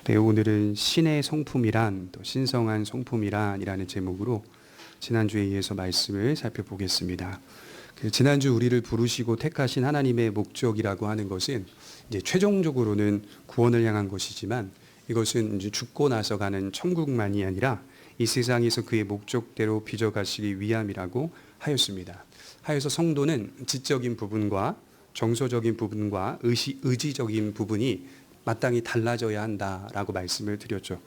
네, 오늘은 신의 성품이란 또 신성한 성품이란이라는 제목으로 지난주에 이어서 말씀을 살펴보겠습니다. 지난주 우리를 부르시고 택하신 하나님의 목적이라고 하는 것은 이제 최종적으로는 구원을 향한 것이지만 이것은 이제 죽고 나서 가는 천국만이 아니라 이 세상에서 그의 목적대로 빚어가시기 위함이라고 하였습니다. 하여서 성도는 지적인 부분과 정서적인 부분과 의지적인 부분이 마땅히 달라져야 한다라고 말씀을 드렸죠.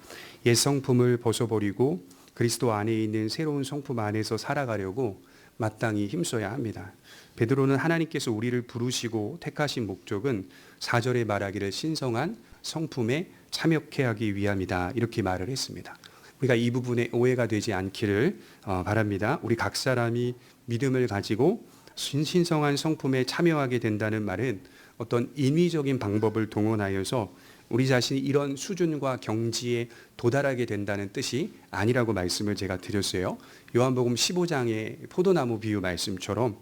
옛 성품을 벗어버리고 그리스도 안에 있는 새로운 성품 안에서 살아가려고 마땅히 힘써야 합니다. 베드로는 하나님께서 우리를 부르시고 택하신 목적은 4절에 말하기를 신성한 성품에 참여케 하기 위함이다, 이렇게 말을 했습니다. 우리가 이 부분에 오해가 되지 않기를 바랍니다. 우리 각 사람이 믿음을 가지고 신성한 성품에 참여하게 된다는 말은 어떤 인위적인 방법을 동원하여서 우리 자신이 이런 수준과 경지에 도달하게 된다는 뜻이 아니라고 말씀을 제가 드렸어요. 요한복음 15장의 포도나무 비유 말씀처럼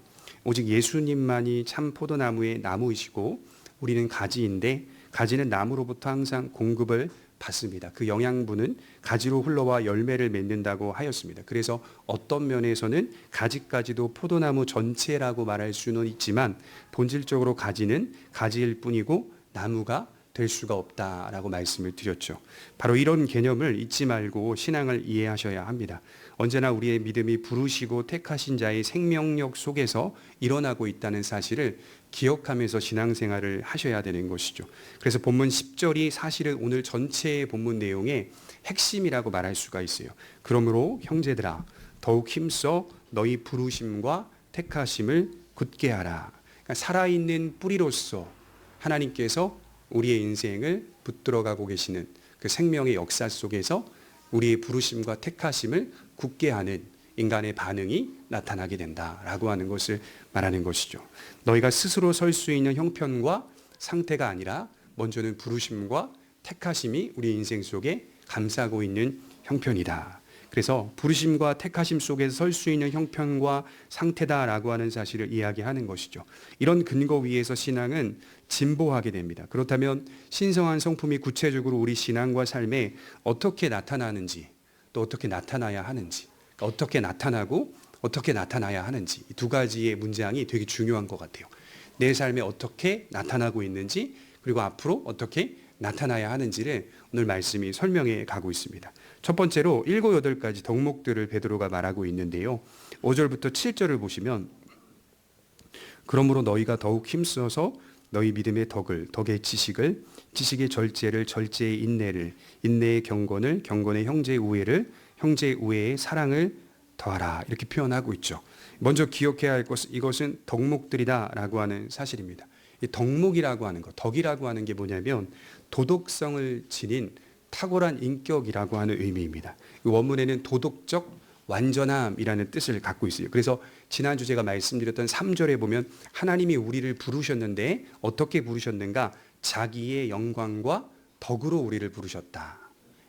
오직 예수님만이 참 포도나무의 나무이시고 우리는 가지인데 가지는 나무로부터 항상 공급을 받습니다. 그 영양분은 가지로 흘러와 열매를 맺는다고 하였습니다. 그래서 어떤 면에서는 가지까지도 포도나무 전체라고 말할 수는 있지만 본질적으로 가지는 가지일 뿐이고 나무가 될 수가 없다라고 말씀을 드렸죠. 바로 이런 개념을 잊지 말고 신앙을 이해하셔야 합니다. 언제나 우리의 믿음이 부르시고 택하신 자의 생명력 속에서 일어나고 있다는 사실을 기억하면서 신앙생활을 하셔야 되는 것이죠. 그래서 본문 10절이 사실은 오늘 전체의 본문 내용의 핵심이라고 말할 수가 있어요. 그러므로 형제들아 더욱 힘써 너희 부르심과 택하심을 굳게 하라. 그러니까 살아있는 뿌리로서 하나님께서 우리의 인생을 붙들어가고 계시는 그 생명의 역사 속에서 우리의 부르심과 택하심을 굳게 하는 인간의 반응이 나타나게 된다라고 하는 것을 말하는 것이죠. 너희가 스스로 설 수 있는 형편과 상태가 아니라 먼저는 부르심과 택하심이 우리 인생 속에 감싸고 있는 형편이다. 그래서 부르심과 택하심 속에서 설 수 있는 형편과 상태다라고 하는 사실을 이야기하는 것이죠. 이런 근거 위에서 신앙은 진보하게 됩니다. 그렇다면 신성한 성품이 구체적으로 우리 신앙과 삶에 어떻게 나타나는지, 또 어떻게 나타나야 하는지, 어떻게 나타나고 어떻게 나타나야 하는지, 이 두 가지의 문장이 되게 중요한 것 같아요. 내 삶에 어떻게 나타나고 있는지, 그리고 앞으로 어떻게 나타나야 하는지를 오늘 말씀이 설명해 가고 있습니다. 첫 번째로 7, 8가지 덕목들을 베드로가 말하고 있는데요. 5절부터 7절을 보시면 그러므로 너희가 더욱 힘써서 너희 믿음의 덕을, 덕의 지식을, 지식의 절제를, 절제의 인내를, 인내의 경건을, 경건의 형제의 우애를, 형제의 우애의 사랑을 더하라, 이렇게 표현하고 있죠. 먼저 기억해야 할 것은 이것은 덕목들이다라고 하는 사실입니다. 이 덕목이라고 하는 것, 덕이라고 하는 게 뭐냐면 도덕성을 지닌 탁월한 인격이라고 하는 의미입니다. 이 원문에는 도덕적 완전함이라는 뜻을 갖고 있어요. 그래서 지난주 제가 말씀드렸던 3절에 보면 하나님이 우리를 부르셨는데 어떻게 부르셨는가? 자기의 영광과 덕으로 우리를 부르셨다.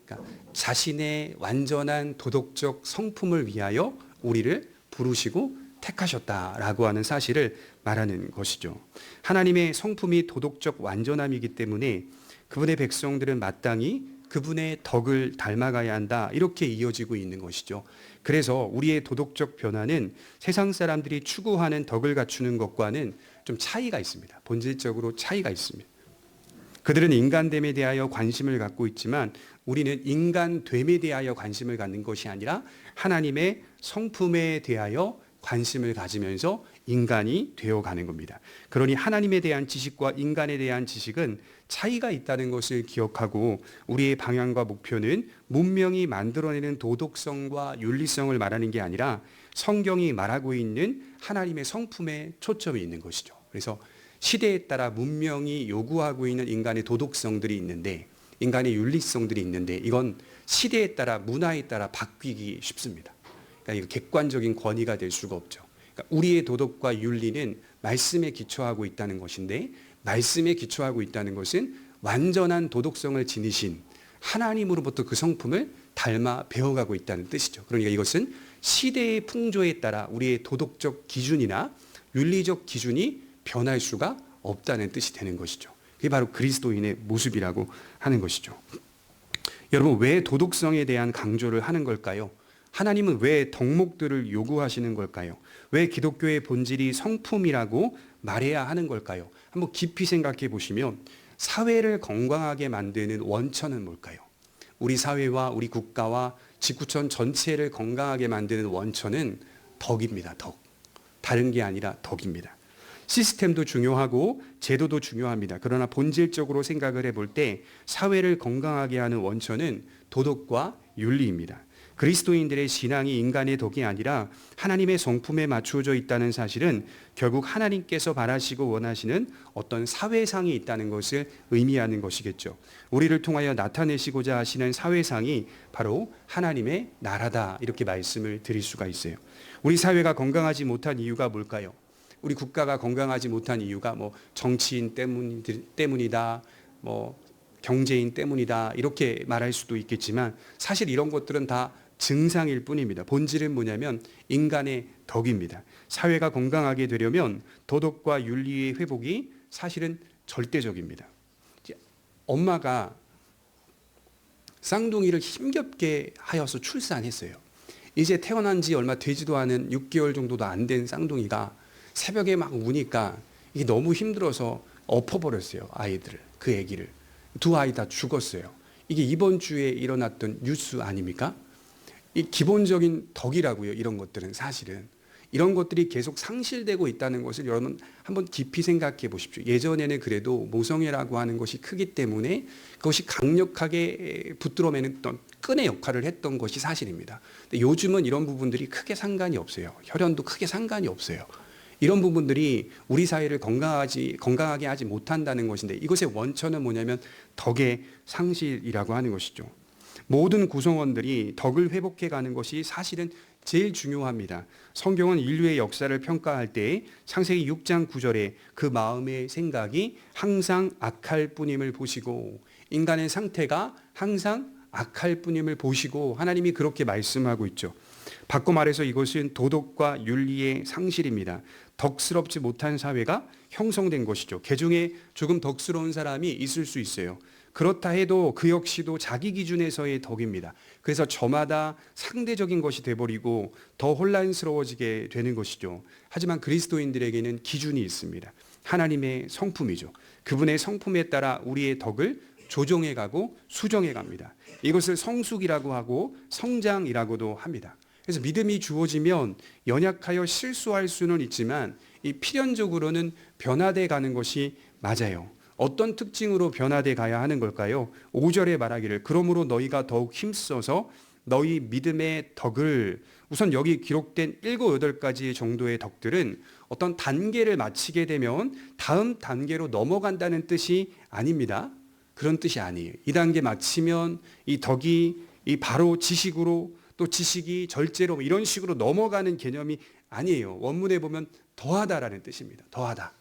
그러니까 자신의 완전한 도덕적 성품을 위하여 우리를 부르시고 택하셨다라고 하는 사실을 말하는 것이죠. 하나님의 성품이 도덕적 완전함이기 때문에 그분의 백성들은 마땅히 그분의 덕을 닮아가야 한다, 이렇게 이어지고 있는 것이죠. 그래서 우리의 도덕적 변화는 세상 사람들이 추구하는 덕을 갖추는 것과는 좀 차이가 있습니다. 본질적으로 차이가 있습니다. 그들은 인간됨에 대하여 관심을 갖고 있지만 우리는 인간됨에 대하여 관심을 갖는 것이 아니라 하나님의 성품에 대하여 관심을 가지면서 인간이 되어가는 겁니다. 그러니 하나님에 대한 지식과 인간에 대한 지식은 차이가 있다는 것을 기억하고 우리의 방향과 목표는 문명이 만들어내는 도덕성과 윤리성을 말하는 게 아니라 성경이 말하고 있는 하나님의 성품에 초점이 있는 것이죠. 그래서 시대에 따라 문명이 요구하고 있는 인간의 도덕성들이 있는데, 인간의 윤리성들이 있는데 이건 시대에 따라 문화에 따라 바뀌기 쉽습니다. 그러니까 객관적인 권위가 될 수가 없죠. 그러니까 우리의 도덕과 윤리는 말씀에 기초하고 있다는 것인데, 말씀에 기초하고 있다는 것은 완전한 도덕성을 지니신 하나님으로부터 그 성품을 닮아 배워가고 있다는 뜻이죠. 그러니까 이것은 시대의 풍조에 따라 우리의 도덕적 기준이나 윤리적 기준이 변할 수가 없다는 뜻이 되는 것이죠. 그게 바로 그리스도인의 모습이라고 하는 것이죠. 여러분, 왜 도덕성에 대한 강조를 하는 걸까요? 하나님은 왜 덕목들을 요구하시는 걸까요? 왜 기독교의 본질이 성품이라고 말해야 하는 걸까요? 한번 깊이 생각해 보시면 사회를 건강하게 만드는 원천은 뭘까요? 우리 사회와 우리 국가와 지구촌 전체를 건강하게 만드는 원천은 덕입니다. 덕. 다른 게 아니라 덕입니다. 시스템도 중요하고 제도도 중요합니다. 그러나 본질적으로 생각을 해볼 때 사회를 건강하게 하는 원천은 도덕과 윤리입니다. 그리스도인들의 신앙이 인간의 덕이 아니라 하나님의 성품에 맞추어져 있다는 사실은 결국 하나님께서 바라시고 원하시는 어떤 사회상이 있다는 것을 의미하는 것이겠죠. 우리를 통하여 나타내시고자 하시는 사회상이 바로 하나님의 나라다, 이렇게 말씀을 드릴 수가 있어요. 우리 사회가 건강하지 못한 이유가 뭘까요? 우리 국가가 건강하지 못한 이유가 정치인 때문이다, 경제인 때문이다, 이렇게 말할 수도 있겠지만 사실 이런 것들은 다 증상일 뿐입니다. 본질은 뭐냐면 인간의 덕입니다. 사회가 건강하게 되려면 도덕과 윤리의 회복이 사실은 절대적입니다. 엄마가 쌍둥이를 힘겹게 하여서 출산했어요. 이제 태어난 지 얼마 되지도 않은 6개월 정도도 안 된 쌍둥이가 새벽에 막 우니까 이게 너무 힘들어서 엎어버렸어요. 아이들을, 그 아기를. 두 아이 다 죽었어요. 이게 이번 주에 일어났던 뉴스 아닙니까? 이 기본적인 덕이라고요. 이런 것들은 사실은. 이런 것들이 계속 상실되고 있다는 것을 여러분 한번 깊이 생각해 보십시오. 예전에는 그래도 모성애라고 하는 것이 크기 때문에 그것이 강력하게 붙들어매는 어떤 끈의 역할을 했던 것이 사실입니다. 근데 요즘은 이런 부분들이 크게 상관이 없어요. 혈연도 크게 상관이 없어요. 이런 부분들이 우리 사회를 건강하게 하지 못한다는 것인데 이것의 원천은 뭐냐면 덕의 상실이라고 하는 것이죠. 모든 구성원들이 덕을 회복해 가는 것이 사실은 제일 중요합니다. 성경은 인류의 역사를 평가할 때 창세기 6장 9절에 그 마음의 생각이 항상 악할 뿐임을 보시고 인간의 상태가 항상 악할 뿐임을 보시고 하나님이 그렇게 말씀하고 있죠. 바꿔 말해서 이것은 도덕과 윤리의 상실입니다. 덕스럽지 못한 사회가 형성된 것이죠. 개중에 조금 덕스러운 사람이 있을 수 있어요. 그렇다 해도 그 역시도 자기 기준에서의 덕입니다. 그래서 저마다 상대적인 것이 돼버리고 더 혼란스러워지게 되는 것이죠. 하지만 그리스도인들에게는 기준이 있습니다. 하나님의 성품이죠. 그분의 성품에 따라 우리의 덕을 조정해 가고 수정해 갑니다. 이것을 성숙이라고 하고 성장이라고도 합니다. 그래서 믿음이 주어지면 연약하여 실수할 수는 있지만 이 필연적으로는 변화돼 가는 것이 맞아요. 어떤 특징으로 변화돼 가야 하는 걸까요? 5절에 말하기를 그러므로 너희가 더욱 힘써서 너희 믿음의 덕을, 우선 여기 기록된 7, 8가지 정도의 덕들은 어떤 단계를 마치게 되면 다음 단계로 넘어간다는 뜻이 아닙니다. 그런 뜻이 아니에요. 이 단계 마치면 이 덕이 이 바로 지식으로, 또 지식이 절제로 이런 식으로 넘어가는 개념이 아니에요. 원문에 보면 더하다라는 뜻입니다. 더하다.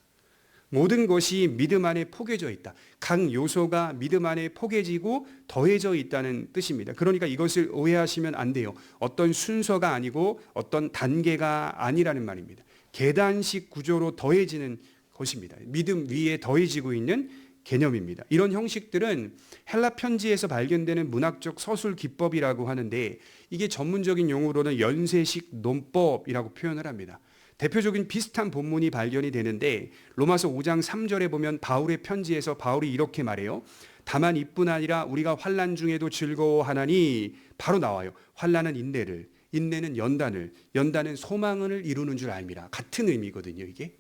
모든 것이 믿음 안에 포개져 있다. 각 요소가 믿음 안에 포개지고 더해져 있다는 뜻입니다. 그러니까 이것을 오해하시면 안 돼요. 어떤 순서가 아니고 어떤 단계가 아니라는 말입니다. 계단식 구조로 더해지는 것입니다. 믿음 위에 더해지고 있는 개념입니다. 이런 형식들은 헬라 편지에서 발견되는 문학적 서술 기법이라고 하는데 이게 전문적인 용어로는 연쇄식 논법이라고 표현을 합니다. 대표적인 비슷한 본문이 발견이 되는데 로마서 5장 3절에 보면 바울의 편지에서 바울이 이렇게 말해요. 다만 이뿐 아니라 우리가 환난 중에도 즐거워하나니, 바로 나와요. 환난은 인내를, 인내는 연단을, 연단은 소망을 이루는 줄 알미라. 같은 의미거든요. 이게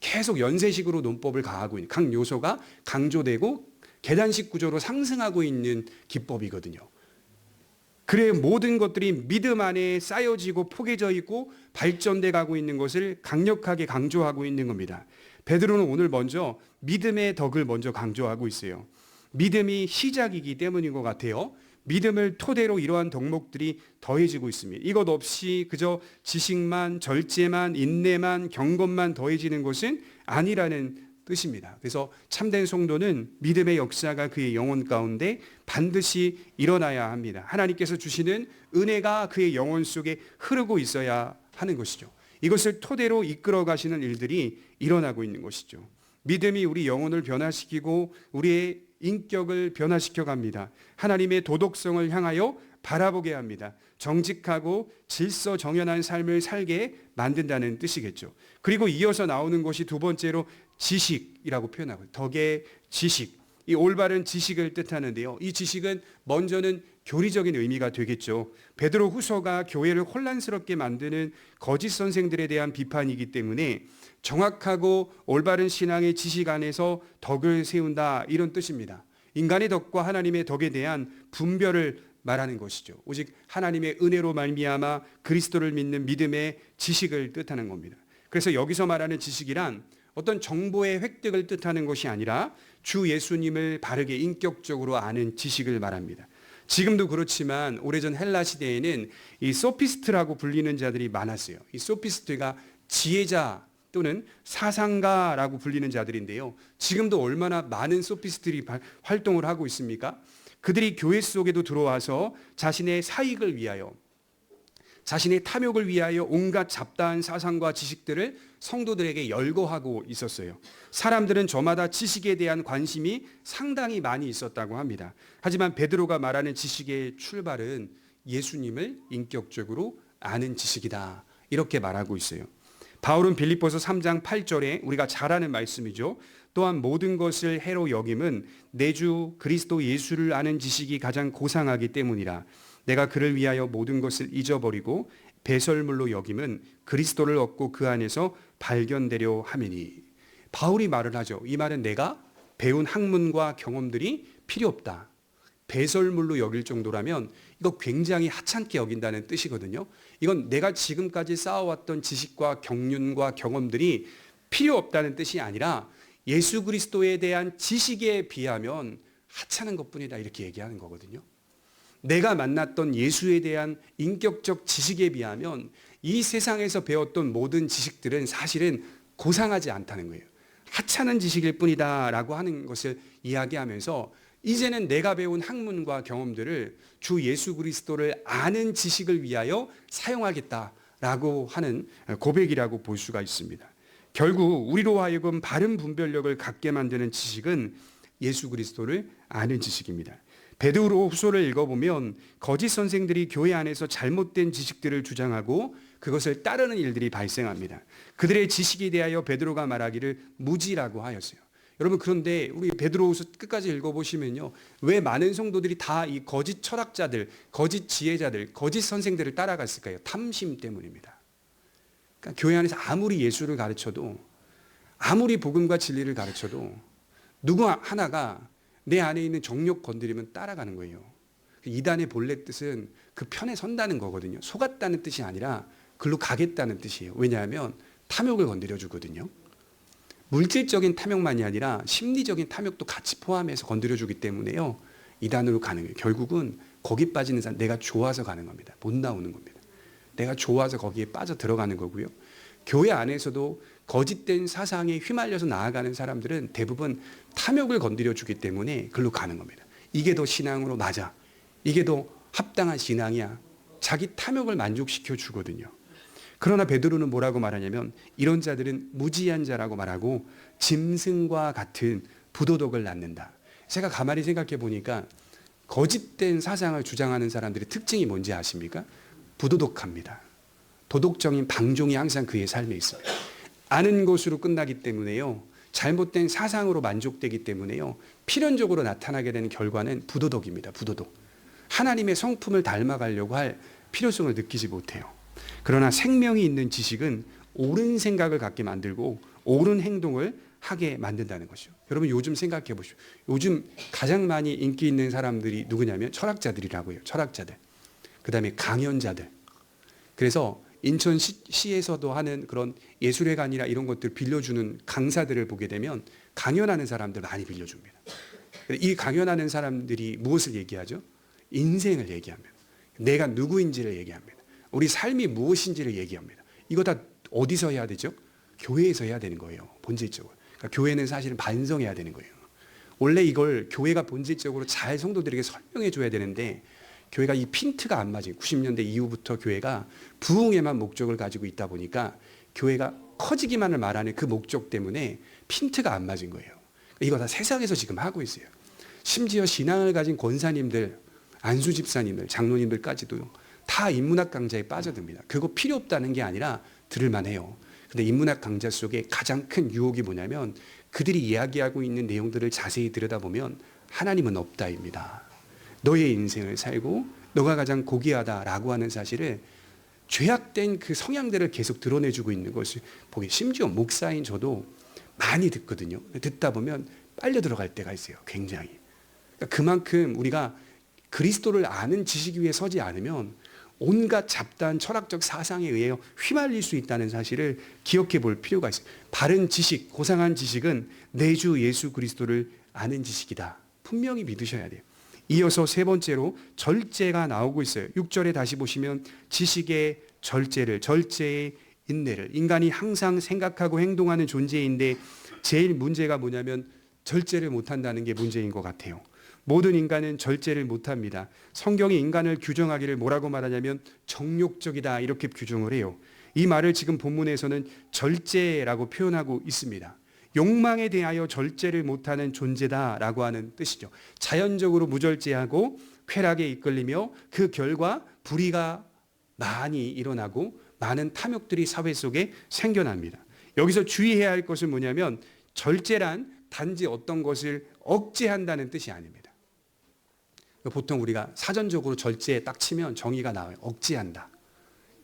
계속 연쇄식으로 논법을 가하고 있는, 각 요소가 강조되고 계단식 구조로 상승하고 있는 기법이거든요. 그래 모든 것들이 믿음 안에 쌓여지고 포개져 있고 발전돼 가고 있는 것을 강력하게 강조하고 있는 겁니다. 베드로는 오늘 먼저 믿음의 덕을 먼저 강조하고 있어요. 믿음이 시작이기 때문인 것 같아요. 믿음을 토대로 이러한 덕목들이 더해지고 있습니다. 이것 없이 그저 지식만, 절제만, 인내만, 경건만 더해지는 것은 아니라는 뜻입니다. 그래서 참된 성도는 믿음의 역사가 그의 영혼 가운데 반드시 일어나야 합니다. 하나님께서 주시는 은혜가 그의 영혼 속에 흐르고 있어야 하는 것이죠. 이것을 토대로 이끌어 가시는 일들이 일어나고 있는 것이죠. 믿음이 우리 영혼을 변화시키고 우리의 인격을 변화시켜 갑니다. 하나님의 도덕성을 향하여 바라보게 합니다. 정직하고 질서정연한 삶을 살게 만든다는 뜻이겠죠. 그리고 이어서 나오는 것이 두 번째로 지식이라고 표현하고, 덕의 지식, 이 올바른 지식을 뜻하는데요. 이 지식은 먼저는 교리적인 의미가 되겠죠. 베드로 후서가 교회를 혼란스럽게 만드는 거짓 선생들에 대한 비판이기 때문에 정확하고 올바른 신앙의 지식 안에서 덕을 세운다, 이런 뜻입니다. 인간의 덕과 하나님의 덕에 대한 분별을 말하는 것이죠. 오직 하나님의 은혜로 말미암아 그리스도를 믿는 믿음의 지식을 뜻하는 겁니다. 그래서 여기서 말하는 지식이란 어떤 정보의 획득을 뜻하는 것이 아니라 주 예수님을 바르게 인격적으로 아는 지식을 말합니다. 지금도 그렇지만 오래전 헬라 시대에는 이 소피스트라고 불리는 자들이 많았어요. 이 소피스트가 지혜자 또는 사상가라고 불리는 자들인데요. 지금도 얼마나 많은 소피스트들이 활동을 하고 있습니까? 그들이 교회 속에도 들어와서 자신의 사익을 위하여, 자신의 탐욕을 위하여 온갖 잡다한 사상과 지식들을 성도들에게 열거하고 있었어요. 사람들은 저마다 지식에 대한 관심이 상당히 많이 있었다고 합니다. 하지만 베드로가 말하는 지식의 출발은 예수님을 인격적으로 아는 지식이다, 이렇게 말하고 있어요. 바울은 빌립보서 3장 8절에 우리가 잘 아는 말씀이죠. 또한 모든 것을 해로 여김은 내 주 그리스도 예수를 아는 지식이 가장 고상하기 때문이라. 내가 그를 위하여 모든 것을 잊어버리고 배설물로 여김은 그리스도를 얻고 그 안에서 발견되려 함이니. 바울이 말을 하죠. 이 말은 내가 배운 학문과 경험들이 필요 없다. 배설물로 여길 정도라면 이거 굉장히 하찮게 여긴다는 뜻이거든요. 이건 내가 지금까지 쌓아왔던 지식과 경륜과 경험들이 필요 없다는 뜻이 아니라 예수 그리스도에 대한 지식에 비하면 하찮은 것뿐이다, 이렇게 얘기하는 거거든요. 내가 만났던 예수에 대한 인격적 지식에 비하면 이 세상에서 배웠던 모든 지식들은 사실은 고상하지 않다는 거예요. 하찮은 지식일 뿐이다 라고 하는 것을 이야기하면서 이제는 내가 배운 학문과 경험들을 주 예수 그리스도를 아는 지식을 위하여 사용하겠다라고 하는 고백이라고 볼 수가 있습니다. 결국 우리로 하여금 바른 분별력을 갖게 만드는 지식은 예수 그리스도를 아는 지식입니다. 베드로 후서를 읽어보면 거짓 선생들이 교회 안에서 잘못된 지식들을 주장하고 그것을 따르는 일들이 발생합니다. 그들의 지식에 대하여 베드로가 말하기를 무지라고 하였어요. 여러분, 그런데 우리 베드로후서 끝까지 읽어보시면요, 왜 많은 성도들이 다 이 거짓 철학자들, 거짓 지혜자들, 거짓 선생들을 따라갔을까요? 탐심 때문입니다. 그러니까 교회 안에서 아무리 예수를 가르쳐도, 아무리 복음과 진리를 가르쳐도 누구 하나가 내 안에 있는 정욕 건드리면 따라가는 거예요. 이단의 본래 뜻은 그 편에 선다는 거거든요. 속았다는 뜻이 아니라 글로 가겠다는 뜻이에요. 왜냐하면 탐욕을 건드려 주거든요. 물질적인 탐욕만이 아니라 심리적인 탐욕도 같이 포함해서 건드려 주기 때문에요, 이단으로 가는 거예요. 결국은 거기 빠지는 사람, 내가 좋아서 가는 겁니다. 못 나오는 겁니다. 내가 좋아서 거기에 빠져 들어가는 거고요. 교회 안에서도 거짓된 사상에 휘말려서 나아가는 사람들은 대부분 탐욕을 건드려 주기 때문에 글로 가는 겁니다. 이게 더 신앙으로 맞아, 이게 더 합당한 신앙이야, 자기 탐욕을 만족시켜 주거든요. 그러나 베드로는 뭐라고 말하냐면 이런 자들은 무지한 자라고 말하고 짐승과 같은 부도덕을 낳는다. 제가 가만히 생각해 보니까 거짓된 사상을 주장하는 사람들의 특징이 뭔지 아십니까? 부도덕합니다. 도덕적인 방종이 항상 그의 삶에 있습니다. 아는 것으로 끝나기 때문에요, 잘못된 사상으로 만족되기 때문에요, 필연적으로 나타나게 되는 결과는 부도덕입니다. 부도덕. 하나님의 성품을 닮아가려고 할 필요성을 느끼지 못해요. 그러나 생명이 있는 지식은 옳은 생각을 갖게 만들고 옳은 행동을 하게 만든다는 것이죠. 여러분, 요즘 생각해 보시오. 요즘 가장 많이 인기 있는 사람들이 누구냐면 철학자들이라고 해요. 철학자들. 그 다음에 강연자들. 그래서 인천시에서도 하는 그런 예술회관이나 이런 것들 빌려주는 강사들을 보게 되면 강연하는 사람들 많이 빌려줍니다. 이 강연하는 사람들이 무엇을 얘기하죠? 인생을 얘기합니다. 내가 누구인지를 얘기합니다. 우리 삶이 무엇인지를 얘기합니다. 이거 다 어디서 해야 되죠? 교회에서 해야 되는 거예요, 본질적으로. 그러니까 교회는 사실은 반성해야 되는 거예요. 원래 이걸 교회가 본질적으로 잘 성도들에게 설명해 줘야 되는데 교회가 이 핀트가 안 맞아요. 90년대 이후부터 교회가 부흥에만 목적을 가지고 있다 보니까 교회가 커지기만을 말하는 그 목적 때문에 핀트가 안 맞은 거예요. 이거 다 세상에서 지금 하고 있어요. 심지어 신앙을 가진 권사님들, 안수 집사님들, 장로님들까지도 다 인문학 강좌에 빠져듭니다. 그거 필요 없다는 게 아니라 들을 만해요. 근데 인문학 강좌 속에 가장 큰 유혹이 뭐냐면 그들이 이야기하고 있는 내용들을 자세히 들여다보면 하나님은 없다입니다. 너의 인생을 살고 너가 가장 고귀하다라고 하는 사실을 죄악된 그 성향들을 계속 드러내주고 있는 것을 보기, 심지어 목사인 저도 많이 듣거든요. 듣다 보면 빨려 들어갈 때가 있어요. 굉장히. 그러니까 그만큼 우리가 그리스도를 아는 지식 위에 서지 않으면 온갖 잡다한 철학적 사상에 의해 휘말릴 수 있다는 사실을 기억해 볼 필요가 있어요. 바른 지식, 고상한 지식은 내 주 예수 그리스도를 아는 지식이다. 분명히 믿으셔야 돼요. 이어서 세 번째로 절제가 나오고 있어요. 6절에 다시 보시면 지식의 절제를, 절제의 인내를. 인간이 항상 생각하고 행동하는 존재인데 제일 문제가 뭐냐면 절제를 못한다는 게 문제인 것 같아요. 모든 인간은 절제를 못합니다. 성경이 인간을 규정하기를 뭐라고 말하냐면 정욕적이다 이렇게 규정을 해요. 이 말을 지금 본문에서는 절제라고 표현하고 있습니다. 욕망에 대하여 절제를 못하는 존재다라고 하는 뜻이죠. 자연적으로 무절제하고 쾌락에 이끌리며 그 결과 불의가 많이 일어나고 많은 탐욕들이 사회 속에 생겨납니다. 여기서 주의해야 할 것은 뭐냐면 절제란 단지 어떤 것을 억제한다는 뜻이 아닙니다. 보통 우리가 사전적으로 절제에 딱 치면 정의가 나와요. 억제한다,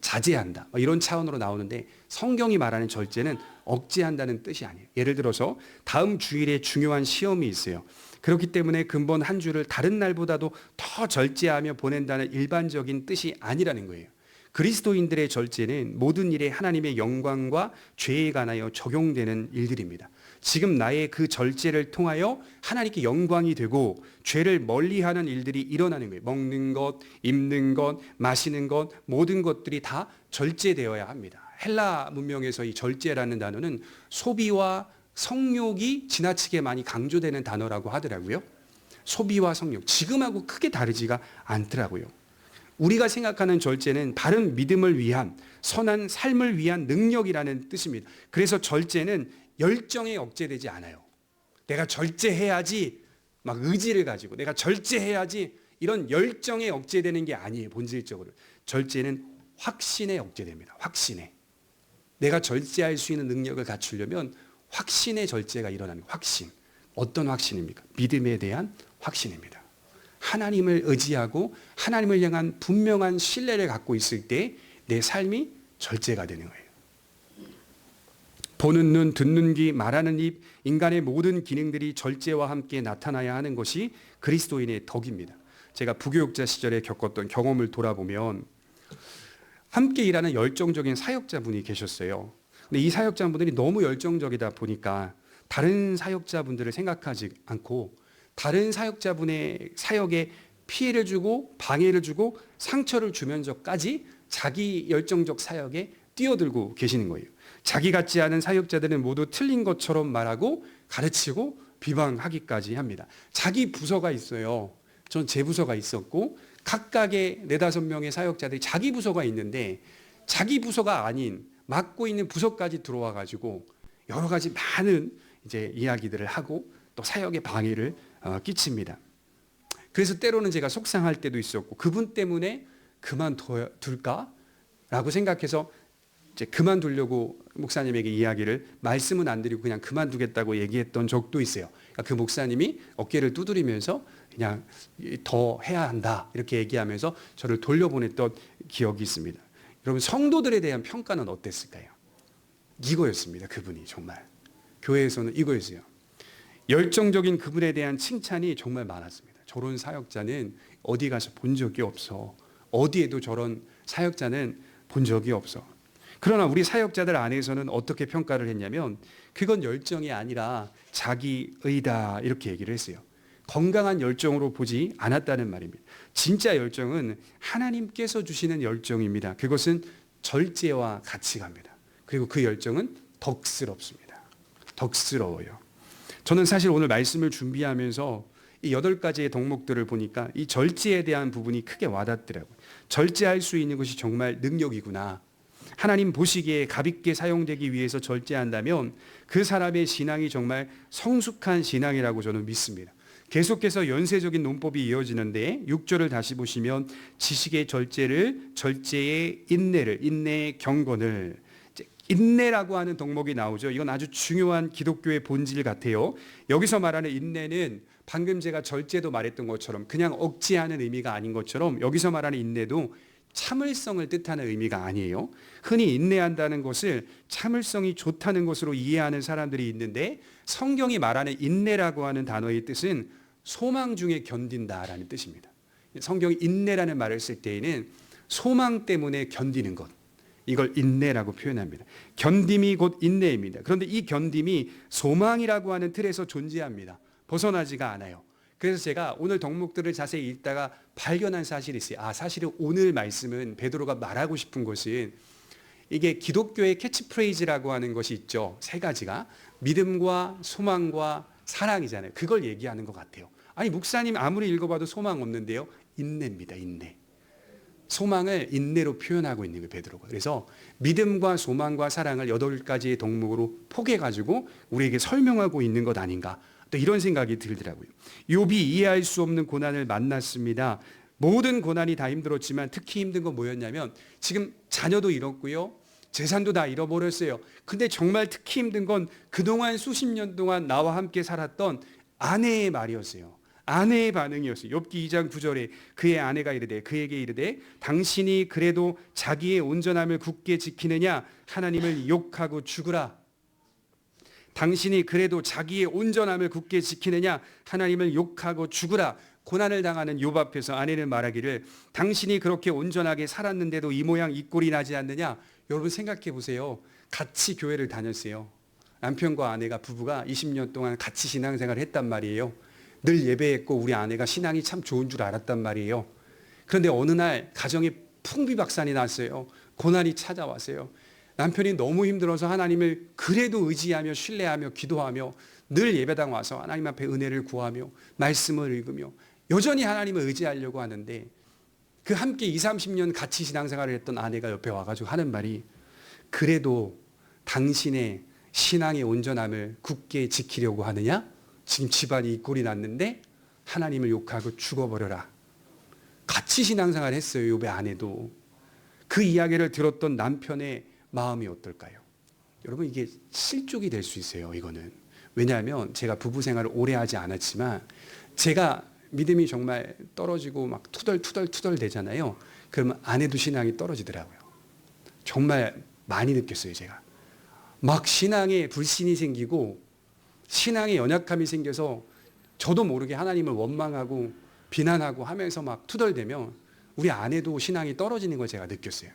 자제한다 이런 차원으로 나오는데 성경이 말하는 절제는 억제한다는 뜻이 아니에요. 예를 들어서 다음 주일에 중요한 시험이 있어요. 그렇기 때문에 근본 한 주를 다른 날보다도 더 절제하며 보낸다는 일반적인 뜻이 아니라는 거예요. 그리스도인들의 절제는 모든 일에 하나님의 영광과 죄에 관하여 적용되는 일들입니다. 지금 나의 그 절제를 통하여 하나님께 영광이 되고 죄를 멀리하는 일들이 일어나는 거예요. 먹는 것, 입는 것, 마시는 것 모든 것들이 다 절제되어야 합니다. 헬라 문명에서 이 절제라는 단어는 소비와 성욕이 지나치게 많이 강조되는 단어라고 하더라고요. 소비와 성욕, 지금하고 크게 다르지가 않더라고요. 우리가 생각하는 절제는 바른 믿음을 위한 선한 삶을 위한 능력이라는 뜻입니다. 그래서 절제는 열정에 억제되지 않아요. 내가 절제해야지 막 의지를 가지고 내가 절제해야지 이런 열정에 억제되는 게 아니에요. 본질적으로 절제는 확신에 억제됩니다. 확신에. 내가 절제할 수 있는 능력을 갖추려면 확신의 절제가 일어나는 거예요. 확신. 어떤 확신입니까? 믿음에 대한 확신입니다. 하나님을 의지하고 하나님을 향한 분명한 신뢰를 갖고 있을 때 내 삶이 절제가 되는 거예요. 보는 눈, 듣는 귀, 말하는 입, 인간의 모든 기능들이 절제와 함께 나타나야 하는 것이 그리스도인의 덕입니다. 제가 부교육자 시절에 겪었던 경험을 돌아보면 함께 일하는 열정적인 사역자분이 계셨어요. 근데 이 사역자분들이 너무 열정적이다 보니까 다른 사역자분들을 생각하지 않고 다른 사역자분의 사역에 피해를 주고 방해를 주고 상처를 주면서까지 자기 열정적 사역에 뛰어들고 계시는 거예요. 자기 같지 않은 사역자들은 모두 틀린 것처럼 말하고 가르치고 비방하기까지 합니다. 자기 부서가 있어요. 전 제 부서가 있었고 각각의 4-5명의 사역자들이 자기 부서가 있는데 자기 부서가 아닌 맡고 있는 부서까지 들어와 가지고 여러 가지 많은 이제 이야기들을 하고 또 사역에 방해를 끼칩니다. 그래서 때로는 제가 속상할 때도 있었고 그분 때문에 그만둘까라고 생각해서 이제 그만두려고 목사님에게 이야기를 말씀은 안 드리고 그냥 그만두겠다고 얘기했던 적도 있어요. 그러니까 그 목사님이 어깨를 두드리면서 그냥 더 해야 한다 이렇게 얘기하면서 저를 돌려보냈던 기억이 있습니다. 여러분 성도들에 대한 평가는 어땠을까요? 이거였습니다. 그분이 정말 교회에서는 이거였어요. 열정적인 그분에 대한 칭찬이 정말 많았습니다. 저런 사역자는 어디 가서 본 적이 없어. 어디에도 저런 사역자는 본 적이 없어. 그러나 우리 사역자들 안에서는 어떻게 평가를 했냐면 그건 열정이 아니라 자기의다 이렇게 얘기를 했어요. 건강한 열정으로 보지 않았다는 말입니다. 진짜 열정은 하나님께서 주시는 열정입니다. 그것은 절제와 같이 갑니다. 그리고 그 열정은 덕스럽습니다. 덕스러워요. 저는 사실 오늘 말씀을 준비하면서 이 8가지의 덕목들을 보니까 이 절제에 대한 부분이 크게 와닿더라고요. 절제할 수 있는 것이 정말 능력이구나. 하나님 보시기에 값있게 사용되기 위해서 절제한다면 그 사람의 신앙이 정말 성숙한 신앙이라고 저는 믿습니다. 계속해서 연쇄적인 논법이 이어지는데 6절을 다시 보시면 지식의 절제의 인내의 경건을, 인내라고 하는 덕목이 나오죠. 이건 아주 중요한 기독교의 본질 같아요. 여기서 말하는 인내는 방금 제가 절제도 말했던 것처럼 그냥 억제하는 의미가 아닌 것처럼 여기서 말하는 인내도 참을성을 뜻하는 의미가 아니에요. 흔히 인내한다는 것을 참을성이 좋다는 것으로 이해하는 사람들이 있는데, 성경이 말하는 인내라고 하는 단어의 뜻은 소망 중에 견딘다라는 뜻입니다. 성경이 인내라는 말을 쓸 때에는 소망 때문에 견디는 것, 이걸 인내라고 표현합니다. 견딤이 곧 인내입니다. 그런데 이 견딤이 소망이라고 하는 틀에서 존재합니다. 벗어나지가 않아요. 그래서 제가 오늘 덕목들을 자세히 읽다가 발견한 사실이 있어요. 사실은 오늘 말씀은 베드로가 말하고 싶은 것은 이게 기독교의 캐치프레이즈라고 하는 것이 있죠. 세 가지가 믿음과 소망과 사랑이잖아요. 그걸 얘기하는 것 같아요. 아니, 목사님 아무리 읽어봐도 소망 없는데요. 인내입니다. 인내. 소망을 인내로 표현하고 있는 거예요, 베드로가. 그래서 믿음과 소망과 사랑을 8가지의 덕목으로 포개가지고 우리에게 설명하고 있는 것 아닌가, 또 이런 생각이 들더라고요. 욥이 이해할 수 없는 고난을 만났습니다. 모든 고난이 다 힘들었지만 특히 힘든 건 뭐였냐면, 지금 자녀도 잃었고요, 재산도 다 잃어버렸어요. 근데 정말 특히 힘든 건 그동안 수십 년 동안 나와 함께 살았던 아내의 말이었어요. 아내의 반응이었어요. 욥기 2장 9절에 그의 아내가 그에게 이르되 당신이 그래도 자기의 온전함을 굳게 지키느냐 하나님을 욕하고 죽으라. 당신이 그래도 자기의 온전함을 굳게 지키느냐 하나님을 욕하고 죽으라. 고난을 당하는 욥 앞에서 아내는 말하기를 당신이 그렇게 온전하게 살았는데도 이 모양 이 꼴이 나지 않느냐. 여러분 생각해 보세요. 같이 교회를 다녔어요. 남편과 아내가, 부부가 20년 동안 같이 신앙생활을 했단 말이에요. 늘 예배했고 우리 아내가 신앙이 참 좋은 줄 알았단 말이에요. 그런데 어느 날 가정에 풍비박산이 났어요. 고난이 찾아왔어요. 남편이 너무 힘들어서 하나님을 그래도 의지하며 신뢰하며 기도하며 늘 예배당 와서 하나님 앞에 은혜를 구하며 말씀을 읽으며 여전히 하나님을 의지하려고 하는데, 그 함께 20, 30년 같이 신앙생활을 했던 아내가 옆에 와가지고 하는 말이, 그래도 당신의 신앙의 온전함을 굳게 지키려고 하느냐? 지금 집안이 이 꼴이 났는데 하나님을 욕하고 죽어버려라. 같이 신앙생활을 했어요, 욥의 아내도. 그 이야기를 들었던 남편의 마음이 어떨까요? 여러분, 이게 실족이 될 수 있어요, 이거는. 왜냐하면 제가 부부 생활을 오래 하지 않았지만 제가 믿음이 정말 떨어지고 막 투덜 되잖아요. 그러면 아내도 신앙이 떨어지더라고요. 정말 많이 느꼈어요, 제가. 막 신앙에 불신이 생기고 신앙에 연약함이 생겨서 저도 모르게 하나님을 원망하고 비난하고 하면서 막 투덜대면 우리 아내도 신앙이 떨어지는 걸 제가 느꼈어요.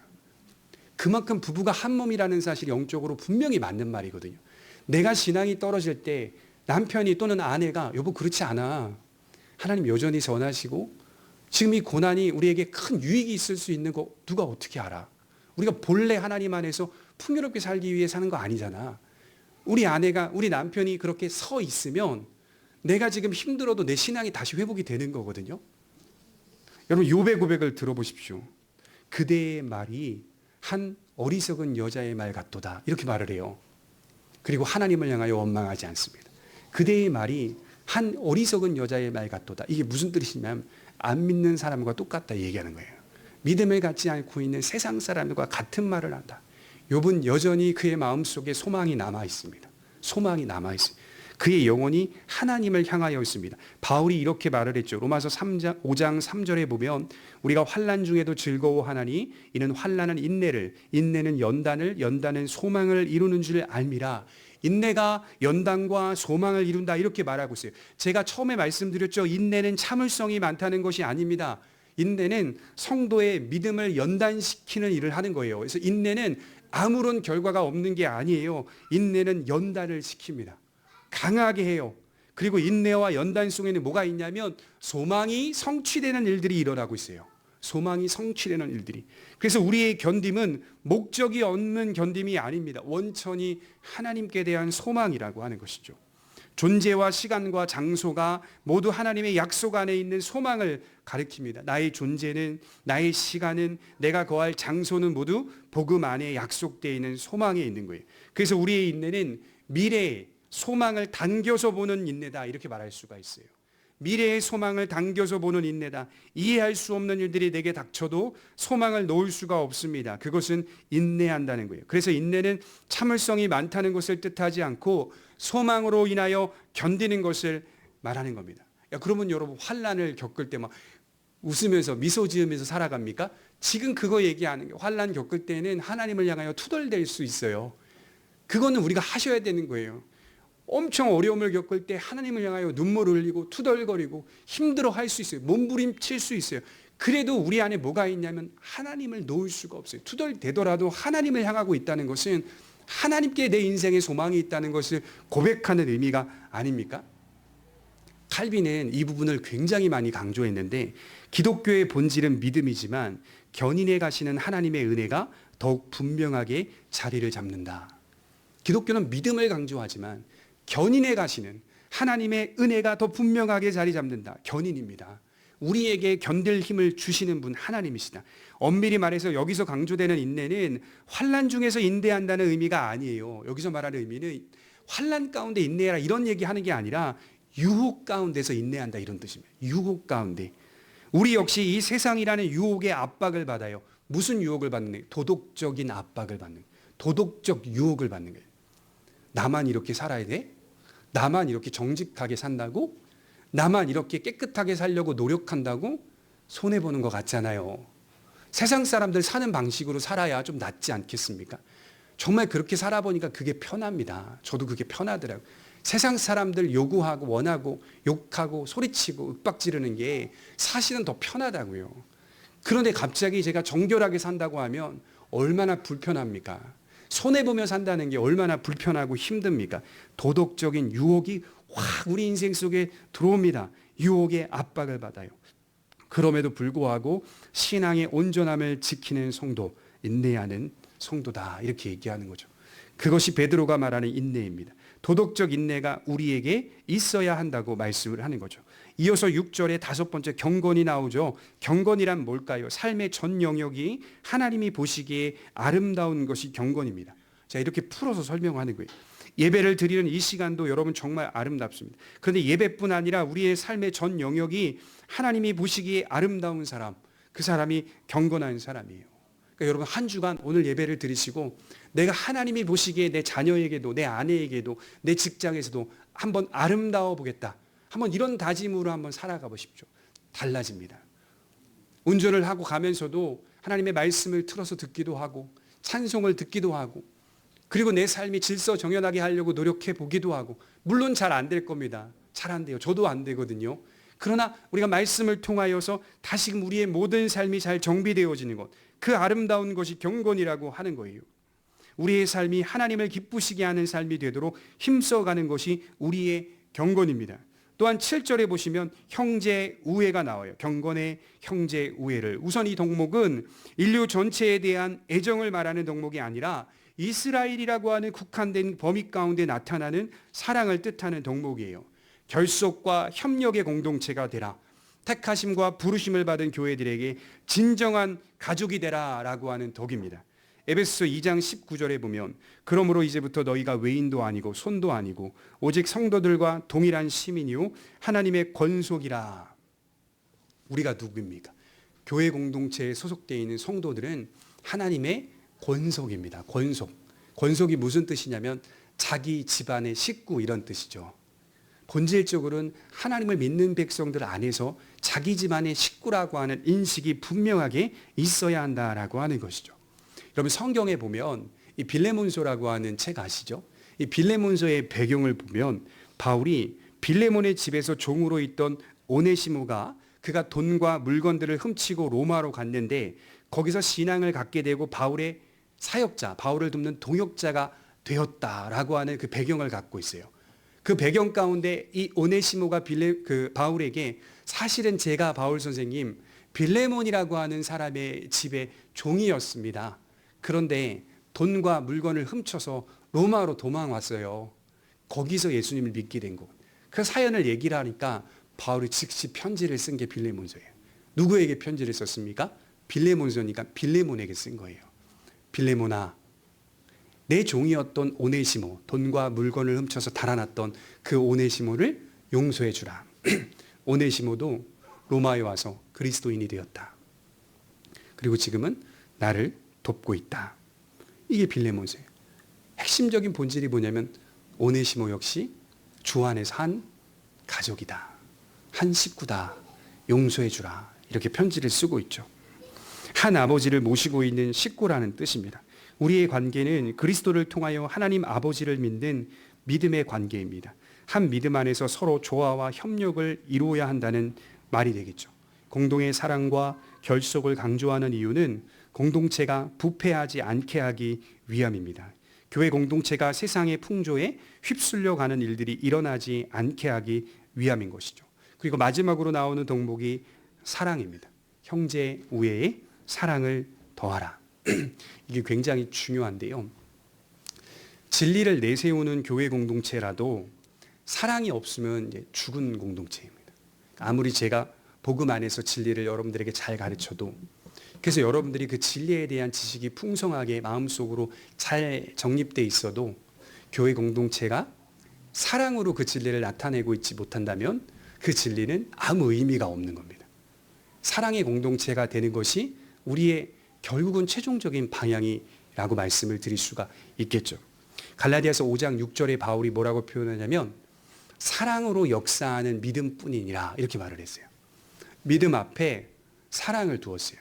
그만큼 부부가 한 몸이라는 사실이 영적으로 분명히 맞는 말이거든요. 내가 신앙이 떨어질 때 남편이 또는 아내가 여보 그렇지 않아. 하나님 여전히 선하시고 지금 이 고난이 우리에게 큰 유익이 있을 수 있는 거 누가 어떻게 알아? 우리가 본래 하나님 안에서 풍요롭게 살기 위해 사는 거 아니잖아. 우리 아내가, 우리 남편이 그렇게 서 있으면 내가 지금 힘들어도 내 신앙이 다시 회복이 되는 거거든요. 여러분, 욥의 고백을 들어보십시오. 그대의 말이 한 어리석은 여자의 말 같도다, 이렇게 말을 해요. 그리고 하나님을 향하여 원망하지 않습니다. 그대의 말이 한 어리석은 여자의 말 같도다. 이게 무슨 뜻이냐면 안 믿는 사람과 똑같다 얘기하는 거예요. 믿음을 갖지 않고 있는 세상 사람들과 같은 말을 한다. 욥은 여전히 그의 마음속에 소망이 남아 있습니다. 소망이 남아 있습니다. 그의 영혼이 하나님을 향하여 있습니다. 바울이 이렇게 말을 했죠. 로마서 5장 3절에 보면 우리가 환난 중에도 즐거워하나니 이는 환난은 인내를, 인내는 연단을, 연단은 소망을 이루는 줄 알미라. 인내가 연단과 소망을 이룬다, 이렇게 말하고 있어요. 제가 처음에 말씀드렸죠. 인내는 참을성이 많다는 것이 아닙니다. 인내는 성도의 믿음을 연단시키는 일을 하는 거예요. 그래서 인내는 아무런 결과가 없는 게 아니에요. 인내는 연단을 시킵니다. 강하게 해요. 그리고 인내와 연단 속에는 뭐가 있냐면 소망이 성취되는 일들이 일어나고 있어요. 소망이 성취되는 일들이. 그래서 우리의 견딤은 목적이 없는 견딤이 아닙니다. 원천이 하나님께 대한 소망이라고 하는 것이죠. 존재와 시간과 장소가 모두 하나님의 약속 안에 있는 소망을 가리킵니다. 나의 존재는, 나의 시간은, 내가 거할 장소는 모두 복음 안에 약속되어 있는 소망에 있는 거예요. 그래서 우리의 인내는 미래의 소망을 당겨서 보는 인내다, 이렇게 말할 수가 있어요. 미래의 소망을 당겨서 보는 인내다. 이해할 수 없는 일들이 내게 닥쳐도 소망을 놓을 수가 없습니다. 그것은 인내한다는 거예요. 그래서 인내는 참을성이 많다는 것을 뜻하지 않고 소망으로 인하여 견디는 것을 말하는 겁니다. 그러면 여러분 환난을 겪을 때 막 웃으면서 미소 지으면서 살아갑니까? 지금 그거 얘기하는 게 환난 겪을 때는 하나님을 향하여 투덜댈 수 있어요. 그거는 우리가 하셔야 되는 거예요. 엄청 어려움을 겪을 때 하나님을 향하여 눈물을 흘리고 투덜거리고 힘들어 할 수 있어요. 몸부림칠 수 있어요. 그래도 우리 안에 뭐가 있냐면 하나님을 놓을 수가 없어요. 투덜대더라도 하나님을 향하고 있다는 것은 하나님께 내 인생에 소망이 있다는 것을 고백하는 의미가 아닙니까? 칼빈은 이 부분을 굉장히 많이 강조했는데 기독교의 본질은 믿음이지만 견인해 가시는 하나님의 은혜가 더욱 분명하게 자리를 잡는다. 기독교는 믿음을 강조하지만 견인해 가시는 하나님의 은혜가 더 분명하게 자리 잡는다. 견인입니다. 우리에게 견딜 힘을 주시는 분 하나님이시다. 엄밀히 말해서 여기서 강조되는 인내는 환난 중에서 인내한다는 의미가 아니에요. 여기서 말하는 의미는 환난 가운데 인내해라 이런 얘기하는 게 아니라 유혹 가운데서 인내한다 이런 뜻입니다. 유혹 가운데. 우리 역시 이 세상이라는 유혹의 압박을 받아요. 무슨 유혹을 받는 거예요? 도덕적인 압박을 받는 거예요. 도덕적 유혹을 받는 거예요. 나만 이렇게 살아야 돼? 나만 이렇게 정직하게 산다고? 나만 이렇게 깨끗하게 살려고 노력한다고? 손해보는 것 같잖아요. 세상 사람들 사는 방식으로 살아야 좀 낫지 않겠습니까? 정말 그렇게 살아보니까 그게 편합니다. 저도 그게 편하더라고요. 세상 사람들 요구하고 원하고 욕하고 소리치고 윽박지르는 게 사실은 더 편하다고요. 그런데 갑자기 제가 정결하게 산다고 하면 얼마나 불편합니까? 손해보며 산다는 게 얼마나 불편하고 힘듭니까? 도덕적인 유혹이 확 우리 인생 속에 들어옵니다. 유혹의 압박을 받아요. 그럼에도 불구하고 신앙의 온전함을 지키는 성도, 인내하는 성도다 이렇게 얘기하는 거죠. 그것이 베드로가 말하는 인내입니다. 도덕적 인내가 우리에게 있어야 한다고 말씀을 하는 거죠. 이어서 6절에 다섯 번째 경건이 나오죠. 경건이란 뭘까요? 삶의 전 영역이 하나님이 보시기에 아름다운 것이 경건입니다. 자, 이렇게 풀어서 설명하는 거예요. 예배를 드리는 이 시간도 여러분 정말 아름답습니다. 그런데 예배뿐 아니라 우리의 삶의 전 영역이 하나님이 보시기에 아름다운 사람, 그 사람이 경건한 사람이에요. 그러니까 여러분 한 주간 오늘 예배를 드리시고 내가 하나님이 보시기에 내 자녀에게도 내 아내에게도 내 직장에서도 한번 아름다워 보겠다. 한번 이런 다짐으로 한번 살아가 보십시오. 달라집니다. 운전을 하고 가면서도 하나님의 말씀을 틀어서 듣기도 하고 찬송을 듣기도 하고 그리고 내 삶이 질서정연하게 하려고 노력해 보기도 하고 물론 잘 안 될 겁니다. 잘 안 돼요. 저도 안 되거든요. 그러나 우리가 말씀을 통하여서 다시금 우리의 모든 삶이 잘 정비되어지는 것, 그 아름다운 것이 경건이라고 하는 거예요. 우리의 삶이 하나님을 기쁘시게 하는 삶이 되도록 힘써가는 것이 우리의 경건입니다. 또한 7절에 보시면 형제 우애가 나와요. 경건의 형제 우애를. 우선 이 덕목은 인류 전체에 대한 애정을 말하는 덕목이 아니라 이스라엘이라고 하는 국한된 범위 가운데 나타나는 사랑을 뜻하는 덕목이에요. 결속과 협력의 공동체가 되라. 택하심과 부르심을 받은 교회들에게 진정한 가족이 되라라고 하는 덕입니다. 에베소서 2장 19절에 보면 그러므로 이제부터 너희가 외인도 아니고 손도 아니고 오직 성도들과 동일한 시민이요 하나님의 권속이라. 우리가 누구입니까? 교회 공동체에 소속되어 있는 성도들은 하나님의 권속입니다. 권속. 권속이 무슨 뜻이냐면 자기 집안의 식구 이런 뜻이죠. 본질적으로는 하나님을 믿는 백성들 안에서 자기 집안의 식구라고 하는 인식이 분명하게 있어야 한다라고 하는 것이죠. 여러분 성경에 보면 이 빌레몬서라고 하는 책 아시죠? 이 빌레몬서의 배경을 보면 바울이 빌레몬의 집에서 종으로 있던 오네시모가 그가 돈과 물건들을 훔치고 로마로 갔는데 거기서 신앙을 갖게 되고 바울의 사역자, 바울을 돕는 동역자가 되었다라고 하는 그 배경을 갖고 있어요. 그 배경 가운데 이 오네시모가 바울에게 사실은 제가 바울 선생님 빌레몬이라고 하는 사람의 집의 종이었습니다. 그런데 돈과 물건을 훔쳐서 로마로 도망왔어요. 거기서 예수님을 믿게 된 것. 그 사연을 얘기를 하니까 바울이 즉시 편지를 쓴 게 빌레몬서예요. 누구에게 편지를 썼습니까? 빌레몬서니까 빌레몬에게 쓴 거예요. 빌레몬아, 내 종이었던 오네시모, 돈과 물건을 훔쳐서 달아났던 그 오네시모를 용서해 주라. 오네시모도 로마에 와서 그리스도인이 되었다. 그리고 지금은 나를 돕고 있다. 이게 빌레몬서예요. 핵심적인 본질이 뭐냐면 오네시모 역시 주 안에서 한 가족이다. 한 식구다. 용서해 주라. 이렇게 편지를 쓰고 있죠. 한 아버지를 모시고 있는 식구라는 뜻입니다. 우리의 관계는 그리스도를 통하여 하나님 아버지를 믿는 믿음의 관계입니다. 한 믿음 안에서 서로 조화와 협력을 이루어야 한다는 말이 되겠죠. 공동의 사랑과 결속을 강조하는 이유는 공동체가 부패하지 않게 하기 위함입니다. 교회 공동체가 세상의 풍조에 휩쓸려 가는 일들이 일어나지 않게 하기 위함인 것이죠. 그리고 마지막으로 나오는 덕목이 사랑입니다. 형제 우애에 사랑을 더하라. 이게 굉장히 중요한데요. 진리를 내세우는 교회 공동체라도 사랑이 없으면 이제 죽은 공동체입니다. 아무리 제가 복음 안에서 진리를 여러분들에게 잘 가르쳐도, 그래서 여러분들이 그 진리에 대한 지식이 풍성하게 마음속으로 잘 정립되어 있어도 교회 공동체가 사랑으로 그 진리를 나타내고 있지 못한다면 그 진리는 아무 의미가 없는 겁니다. 사랑의 공동체가 되는 것이 우리의 결국은 최종적인 방향이라고 말씀을 드릴 수가 있겠죠. 갈라디아서 5장 6절에 바울이 뭐라고 표현하냐면 사랑으로 역사하는 믿음뿐이니라 이렇게 말을 했어요. 믿음 앞에 사랑을 두었어요.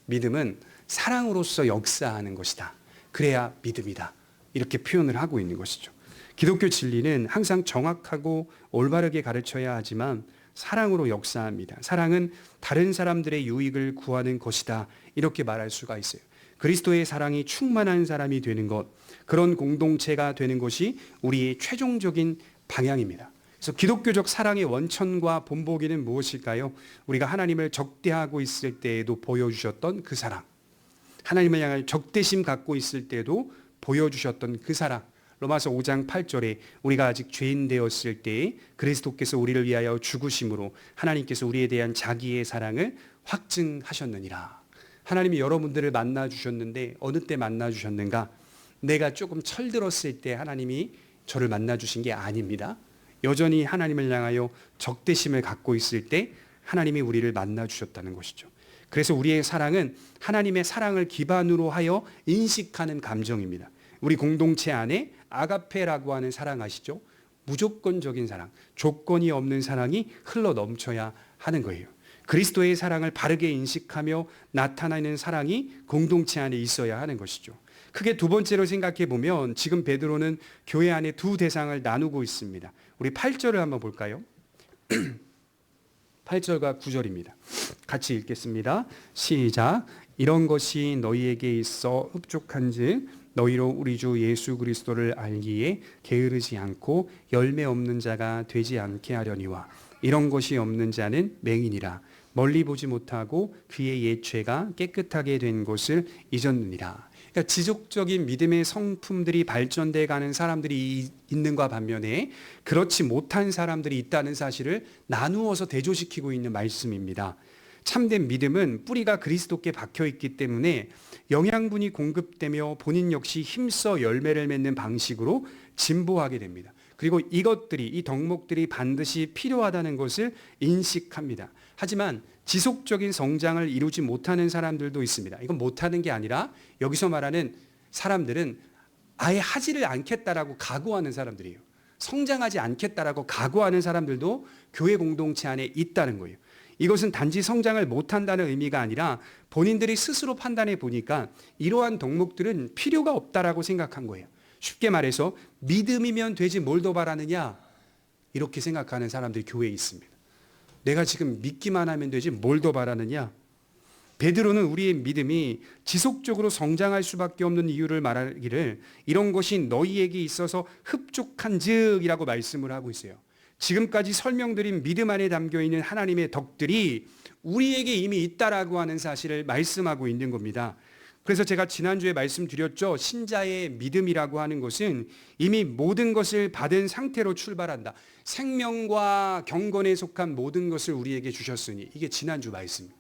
믿음은 사랑으로서 역사하는 것이다. 그래야 믿음이다. 이렇게 표현을 하고 있는 것이죠. 기독교 진리는 항상 정확하고 올바르게 가르쳐야 하지만 사랑으로 역사합니다. 사랑은 다른 사람들의 유익을 구하는 것이다. 이렇게 말할 수가 있어요. 그리스도의 사랑이 충만한 사람이 되는 것, 그런 공동체가 되는 것이 우리의 최종적인 방향입니다. 그래서 기독교적 사랑의 원천과 본보기는 무엇일까요? 우리가 하나님을 적대하고 있을 때에도 보여주셨던 그 사랑, 하나님을 향한 적대심 갖고 있을 때도 보여주셨던 그 사랑. 로마서 5장 8절에 우리가 아직 죄인 되었을 때에 그리스도께서 우리를 위하여 죽으심으로 하나님께서 우리에 대한 자기의 사랑을 확증하셨느니라. 하나님이 여러분들을 만나주셨는데 어느 때 만나주셨는가? 내가 조금 철들었을 때 하나님이 저를 만나주신 게 아닙니다. 여전히 하나님을 향하여 적대심을 갖고 있을 때 하나님이 우리를 만나주셨다는 것이죠. 그래서 우리의 사랑은 하나님의 사랑을 기반으로 하여 인식하는 감정입니다. 우리 공동체 안에 아가페라고 하는 사랑 아시죠? 무조건적인 사랑, 조건이 없는 사랑이 흘러 넘쳐야 하는 거예요. 그리스도의 사랑을 바르게 인식하며 나타나는 사랑이 공동체 안에 있어야 하는 것이죠. 크게 두 번째로 생각해 보면 지금 베드로는 교회 안에 두 대상을 나누고 있습니다. 우리 8절을 한번 볼까요? 8절과 9절입니다. 같이 읽겠습니다. 시작. 이런 것이 너희에게 있어 흡족한즉 너희로 우리 주 예수 그리스도를 알기에 게으르지 않고 열매 없는 자가 되지 않게 하려니와 이런 것이 없는 자는 맹인이라 멀리 보지 못하고 그의 옛 죄가 깨끗하게 된 것을 잊었느니라. 그러니까 지속적인 믿음의 성품들이 발전돼 가는 사람들이 있는가 반면에 그렇지 못한 사람들이 있다는 사실을 나누어서 대조시키고 있는 말씀입니다. 참된 믿음은 뿌리가 그리스도께 박혀 있기 때문에 영양분이 공급되며 본인 역시 힘써 열매를 맺는 방식으로 진보하게 됩니다. 그리고 이것들이, 이 덕목들이 반드시 필요하다는 것을 인식합니다. 하지만 지속적인 성장을 이루지 못하는 사람들도 있습니다. 이건 못하는 게 아니라 여기서 말하는 사람들은 아예 하지를 않겠다라고 각오하는 사람들이에요. 성장하지 않겠다라고 각오하는 사람들도 교회 공동체 안에 있다는 거예요. 이것은 단지 성장을 못한다는 의미가 아니라 본인들이 스스로 판단해 보니까 이러한 덕목들은 필요가 없다라고 생각한 거예요. 쉽게 말해서 믿음이면 되지 뭘 더 바라느냐 이렇게 생각하는 사람들이 교회에 있습니다. 내가 지금 믿기만 하면 되지 뭘 더 바라느냐. 베드로는 우리의 믿음이 지속적으로 성장할 수밖에 없는 이유를 말하기를 이런 것이 너희에게 있어서 흡족한즉이라고 말씀을 하고 있어요. 지금까지 설명드린 믿음 안에 담겨있는 하나님의 덕들이 우리에게 이미 있다라고 하는 사실을 말씀하고 있는 겁니다. 그래서 제가 지난주에 말씀드렸죠. 신자의 믿음이라고 하는 것은 이미 모든 것을 받은 상태로 출발한다. 생명과 경건에 속한 모든 것을 우리에게 주셨으니, 이게 지난주 말씀입니다.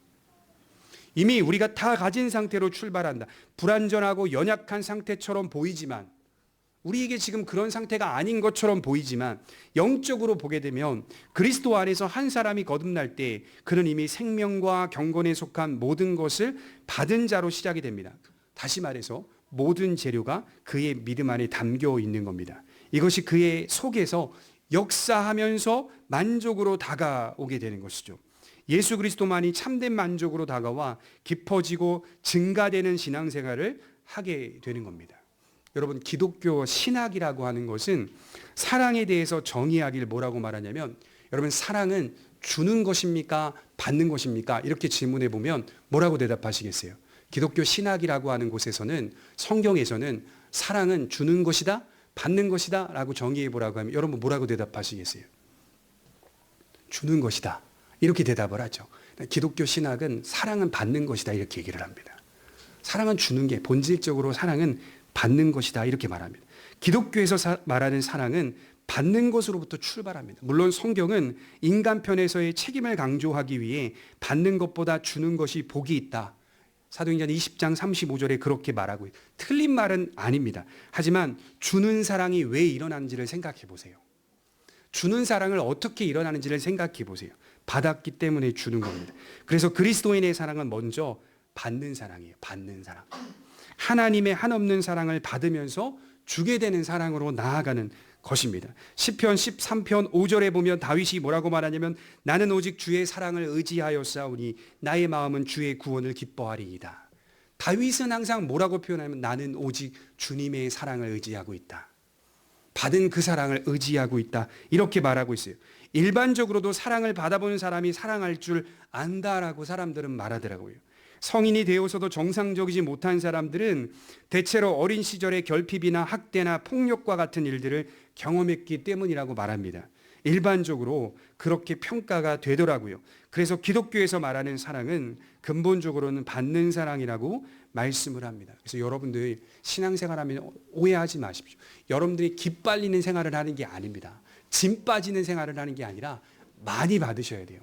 이미 우리가 다 가진 상태로 출발한다. 불완전하고 연약한 상태처럼 보이지만 우리에게 지금 그런 상태가 아닌 것처럼 보이지만 영적으로 보게 되면 그리스도 안에서 한 사람이 거듭날 때 그는 이미 생명과 경건에 속한 모든 것을 받은 자로 시작이 됩니다. 다시 말해서 모든 재료가 그의 믿음 안에 담겨 있는 겁니다. 이것이 그의 속에서 역사하면서 만족으로 다가오게 되는 것이죠. 예수 그리스도만이 참된 만족으로 다가와 깊어지고 증가되는 신앙생활을 하게 되는 겁니다. 여러분, 기독교 신학이라고 하는 것은 사랑에 대해서 정의하기를 뭐라고 말하냐면, 여러분, 사랑은 주는 것입니까? 받는 것입니까? 이렇게 질문해 보면 뭐라고 대답하시겠어요? 기독교 신학이라고 하는 곳에서는, 성경에서는 사랑은 주는 것이다, 받는 것이다 라고 정의해 보라고 하면 여러분 뭐라고 대답하시겠어요? 주는 것이다, 이렇게 대답을 하죠. 기독교 신학은 사랑은 받는 것이다, 이렇게 얘기를 합니다. 사랑은 주는 게, 본질적으로 사랑은 받는 것이다, 이렇게 말합니다. 기독교에서 말하는 사랑은 받는 것으로부터 출발합니다. 물론 성경은 인간 편에서의 책임을 강조하기 위해 받는 것보다 주는 것이 복이 있다, 사도행전 20장 35절에 그렇게 말하고, 틀린 말은 아닙니다. 하지만 주는 사랑이 왜 일어나는지를 생각해 보세요. 주는 사랑을 어떻게 일어나는지를 생각해 보세요. 받았기 때문에 주는 겁니다. 그래서 그리스도인의 사랑은 먼저 받는 사랑이에요. 받는 사랑. 하나님의 한없는 사랑을 받으면서 주게 되는 사랑으로 나아가는 것입니다. 시편 13편 5절에 보면 다윗이 뭐라고 말하냐면, 나는 오직 주의 사랑을 의지하여 싸우니 나의 마음은 주의 구원을 기뻐하리이다. 다윗은 항상 뭐라고 표현하냐면, 나는 오직 주님의 사랑을 의지하고 있다, 받은 그 사랑을 의지하고 있다, 이렇게 말하고 있어요. 일반적으로도 사랑을 받아보는 사람이 사랑할 줄 안다라고 사람들은 말하더라고요. 성인이 되어서도 정상적이지 못한 사람들은 대체로 어린 시절의 결핍이나 학대나 폭력과 같은 일들을 경험했기 때문이라고 말합니다. 일반적으로 그렇게 평가가 되더라고요. 그래서 기독교에서 말하는 사랑은 근본적으로는 받는 사랑이라고 말씀을 합니다. 그래서 여러분들 신앙생활하면 오해하지 마십시오. 여러분들이 기빨리는 생활을 하는 게 아닙니다. 짐 빠지는 생활을 하는 게 아니라 많이 받으셔야 돼요.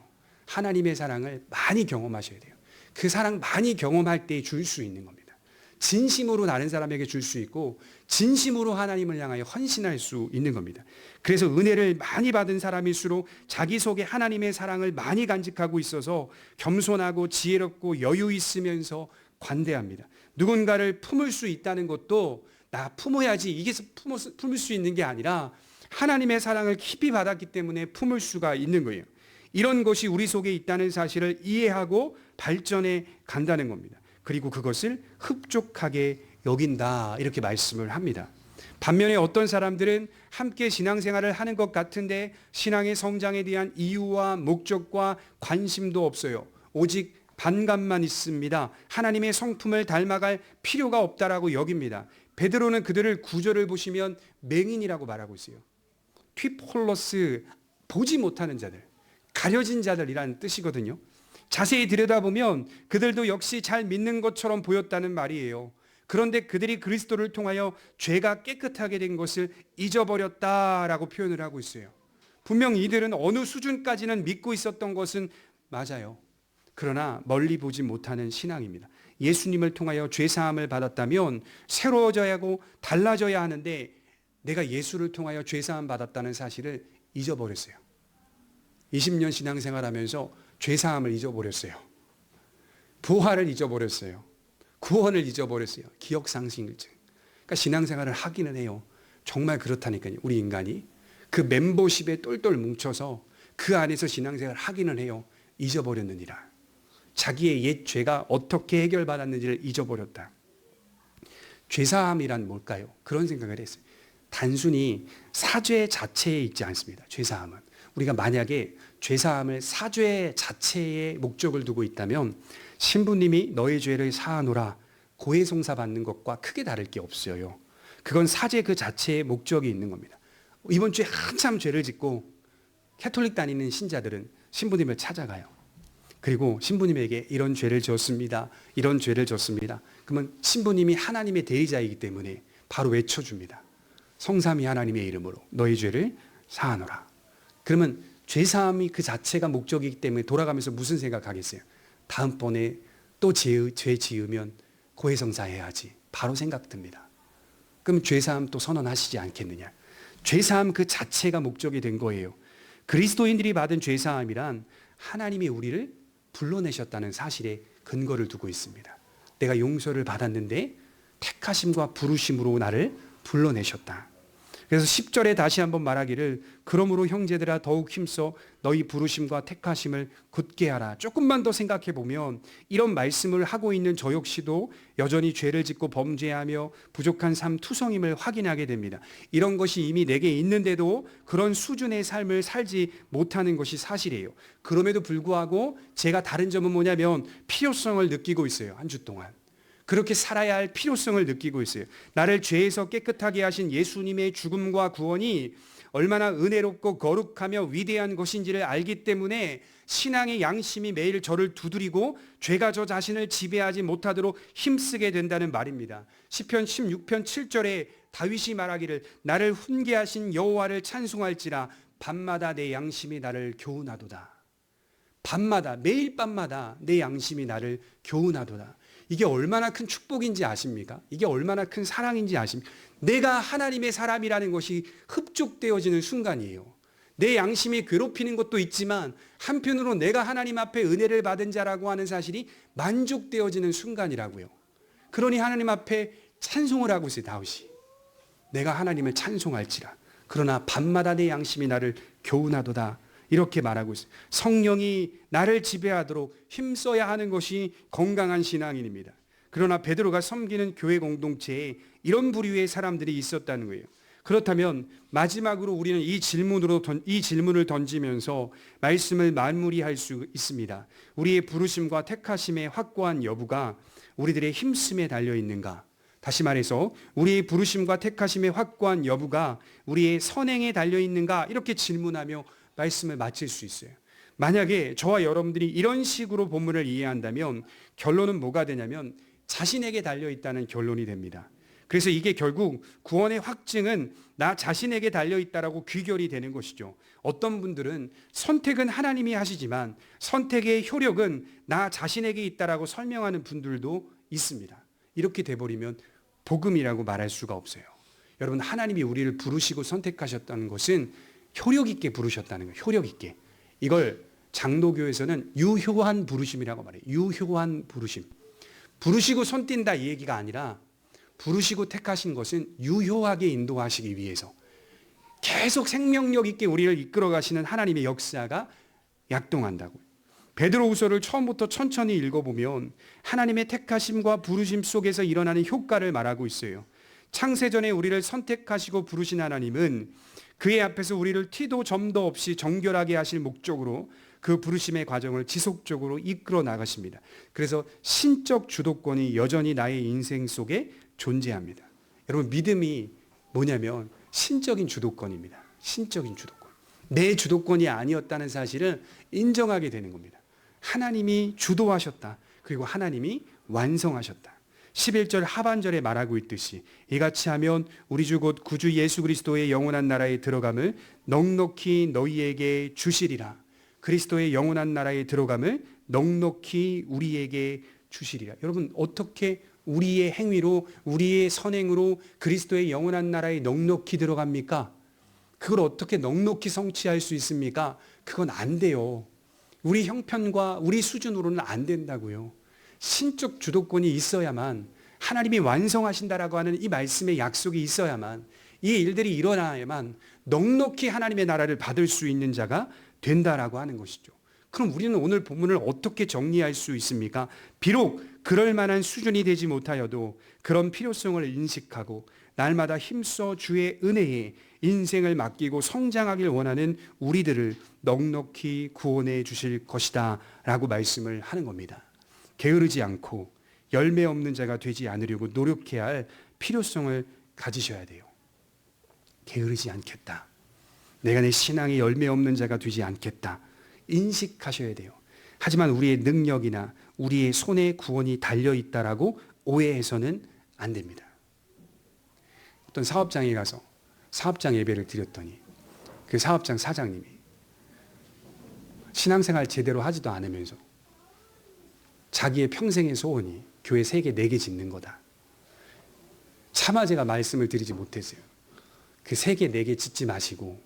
하나님의 사랑을 많이 경험하셔야 돼요. 그 사랑 많이 경험할 때 줄 수 있는 겁니다. 진심으로 다른 사람에게 줄 수 있고 진심으로 하나님을 향하여 헌신할 수 있는 겁니다. 그래서 은혜를 많이 받은 사람일수록 자기 속에 하나님의 사랑을 많이 간직하고 있어서 겸손하고 지혜롭고 여유 있으면서 관대합니다. 누군가를 품을 수 있다는 것도 나 품어야지, 이게 품을 수 있는 게 아니라 하나님의 사랑을 깊이 받았기 때문에 품을 수가 있는 거예요. 이런 것이 우리 속에 있다는 사실을 이해하고 발전해 간다는 겁니다. 그리고 그것을 흡족하게 여긴다, 이렇게 말씀을 합니다. 반면에 어떤 사람들은 함께 신앙생활을 하는 것 같은데 신앙의 성장에 대한 이유와 목적과 관심도 없어요. 오직 반감만 있습니다. 하나님의 성품을 닮아갈 필요가 없다라고 여깁니다. 베드로는 그들을 구절을 보시면 맹인이라고 말하고 있어요. 튀폴로스, 보지 못하는 자들, 가려진 자들이라는 뜻이거든요. 자세히 들여다보면 그들도 역시 잘 믿는 것처럼 보였다는 말이에요. 그런데 그들이 그리스도를 통하여 죄가 깨끗하게 된 것을 잊어버렸다라고 표현을 하고 있어요. 분명 이들은 어느 수준까지는 믿고 있었던 것은 맞아요. 그러나 멀리 보지 못하는 신앙입니다. 예수님을 통하여 죄사함을 받았다면 새로워져야 하고 달라져야 하는데 내가 예수를 통하여 죄사함 받았다는 사실을 잊어버렸어요. 20년 신앙생활하면서 죄사함을 잊어버렸어요. 부활을 잊어버렸어요. 구원을 잊어버렸어요. 기억상실증. 그러니까 신앙생활을 하기는 해요. 정말 그렇다니까요. 우리 인간이 그 멤버십에 똘똘 뭉쳐서 그 안에서 신앙생활을 하기는 해요. 잊어버렸느니라. 자기의 옛 죄가 어떻게 해결받았는지를 잊어버렸다. 죄사함이란 뭘까요? 그런 생각을 했어요. 단순히 사죄 자체에 있지 않습니다. 죄사함은. 우리가 만약에 죄사함을 사죄 자체의 목적을 두고 있다면 신부님이 너의 죄를 사하노라 고해성사 받는 것과 크게 다를 게 없어요. 그건 사죄 그 자체의 목적이 있는 겁니다. 이번 주에 한참 죄를 짓고 캐톨릭 다니는 신자들은 신부님을 찾아가요. 그리고 신부님에게 이런 죄를 졌습니다. 이런 죄를 졌습니다. 그러면 신부님이 하나님의 대리자이기 때문에 바로 외쳐줍니다. 성삼위 하나님의 이름으로 너의 죄를 사하노라. 그러면 죄사함이 그 자체가 목적이기 때문에 돌아가면서 무슨 생각하겠어요? 다음번에 또 죄 지으면 고해성사해야지. 바로 생각 듭니다. 그럼 죄사함 또 선언하시지 않겠느냐. 죄사함 그 자체가 목적이 된 거예요. 그리스도인들이 받은 죄사함이란 하나님이 우리를 불러내셨다는 사실에 근거를 두고 있습니다. 내가 용서를 받았는데 택하심과 부르심으로 나를 불러내셨다. 그래서 10절에 다시 한번 말하기를 그러므로 형제들아 더욱 힘써 너희 부르심과 택하심을 굳게 하라. 조금만 더 생각해 보면 이런 말씀을 하고 있는 저 역시도 여전히 죄를 짓고 범죄하며 부족한 삶 투성임을 확인하게 됩니다. 이런 것이 이미 내게 있는데도 그런 수준의 삶을 살지 못하는 것이 사실이에요. 그럼에도 불구하고 제가 다른 점은 뭐냐면 필요성을 느끼고 있어요. 한 주 동안. 그렇게 살아야 할 필요성을 느끼고 있어요. 나를 죄에서 깨끗하게 하신 예수님의 죽음과 구원이 얼마나 은혜롭고 거룩하며 위대한 것인지를 알기 때문에 신앙의 양심이 매일 저를 두드리고 죄가 저 자신을 지배하지 못하도록 힘쓰게 된다는 말입니다. 시편 16편 7절에 다윗이 말하기를 나를 훈계하신 여호와를 찬송할지라 밤마다 내 양심이 나를 교훈하도다. 밤마다 매일 밤마다 내 양심이 나를 교훈하도다. 이게 얼마나 큰 축복인지 아십니까? 이게 얼마나 큰 사랑인지 아십니까? 내가 하나님의 사람이라는 것이 흡족되어지는 순간이에요. 내 양심이 괴롭히는 것도 있지만 한편으로 내가 하나님 앞에 은혜를 받은 자라고 하는 사실이 만족되어지는 순간이라고요. 그러니 하나님 앞에 찬송을 하고 있어요. 다윗이. 내가 하나님을 찬송할지라. 그러나 밤마다 내 양심이 나를 교훈하도다. 이렇게 말하고 있어요. 성령이 나를 지배하도록 힘써야 하는 것이 건강한 신앙인입니다. 그러나 베드로가 섬기는 교회 공동체에 이런 부류의 사람들이 있었다는 거예요. 그렇다면 마지막으로 우리는 이 질문을 던지면서 말씀을 마무리할 수 있습니다. 우리의 부르심과 택하심의 확고한 여부가 우리들의 힘씀에 달려 있는가? 다시 말해서 우리의 부르심과 택하심의 확고한 여부가 우리의 선행에 달려 있는가? 이렇게 질문하며 말씀을 마칠 수 있어요. 만약에 저와 여러분들이 이런 식으로 본문을 이해한다면 결론은 뭐가 되냐면 자신에게 달려있다는 결론이 됩니다. 그래서 이게 결국 구원의 확증은 나 자신에게 달려있다라고 귀결이 되는 것이죠. 어떤 분들은 선택은 하나님이 하시지만 선택의 효력은 나 자신에게 있다라고 설명하는 분들도 있습니다. 이렇게 돼버리면 복음이라고 말할 수가 없어요. 여러분, 하나님이 우리를 부르시고 선택하셨다는 것은 효력 있게 부르셨다는 거예요. 효력 있게. 이걸 장로교에서는 유효한 부르심이라고 말해요. 유효한 부르심. 부르시고 손 띈다 이 얘기가 아니라 부르시고 택하신 것은 유효하게 인도하시기 위해서 계속 생명력 있게 우리를 이끌어 가시는 하나님의 역사가 약동한다고요. 베드로후서를 처음부터 천천히 읽어보면 하나님의 택하심과 부르심 속에서 일어나는 효과를 말하고 있어요. 창세전에 우리를 선택하시고 부르신 하나님은 그의 앞에서 우리를 티도 점도 없이 정결하게 하실 목적으로 그 부르심의 과정을 지속적으로 이끌어 나가십니다. 그래서 신적 주도권이 여전히 나의 인생 속에 존재합니다. 여러분, 믿음이 뭐냐면 신적인 주도권입니다. 신적인 주도권. 내 주도권이 아니었다는 사실을 인정하게 되는 겁니다. 하나님이 주도하셨다. 그리고 하나님이 완성하셨다. 11절 하반절에 말하고 있듯이 이같이 하면 우리 주 곧 구주 예수 그리스도의 영원한 나라에 들어감을 넉넉히 너희에게 주시리라. 그리스도의 영원한 나라에 들어감을 넉넉히 우리에게 주시리라. 여러분, 어떻게 우리의 행위로 우리의 선행으로 그리스도의 영원한 나라에 넉넉히 들어갑니까? 그걸 어떻게 넉넉히 성취할 수 있습니까? 그건 안 돼요. 우리 형편과 우리 수준으로는 안 된다고요. 신적 주도권이 있어야만, 하나님이 완성하신다라고 하는 이 말씀의 약속이 있어야만, 이 일들이 일어나야만 넉넉히 하나님의 나라를 받을 수 있는 자가 된다라고 하는 것이죠. 그럼 우리는 오늘 본문을 어떻게 정리할 수 있습니까? 비록 그럴 만한 수준이 되지 못하여도 그런 필요성을 인식하고 날마다 힘써 주의 은혜에 인생을 맡기고 성장하길 원하는 우리들을 넉넉히 구원해 주실 것이다 라고 말씀을 하는 겁니다. 게으르지 않고 열매 없는 자가 되지 않으려고 노력해야 할 필요성을 가지셔야 돼요. 게으르지 않겠다. 내가 내 신앙에 열매 없는 자가 되지 않겠다. 인식하셔야 돼요. 하지만 우리의 능력이나 우리의 손에 구원이 달려있다라고 오해해서는 안 됩니다. 어떤 사업장에 가서 사업장 예배를 드렸더니 그 사업장 사장님이 신앙생활 제대로 하지도 않으면서 자기의 평생의 소원이 교회 3개, 4개 짓는 거다. 차마 제가 말씀을 드리지 못했어요. 그 3개, 4개 짓지 마시고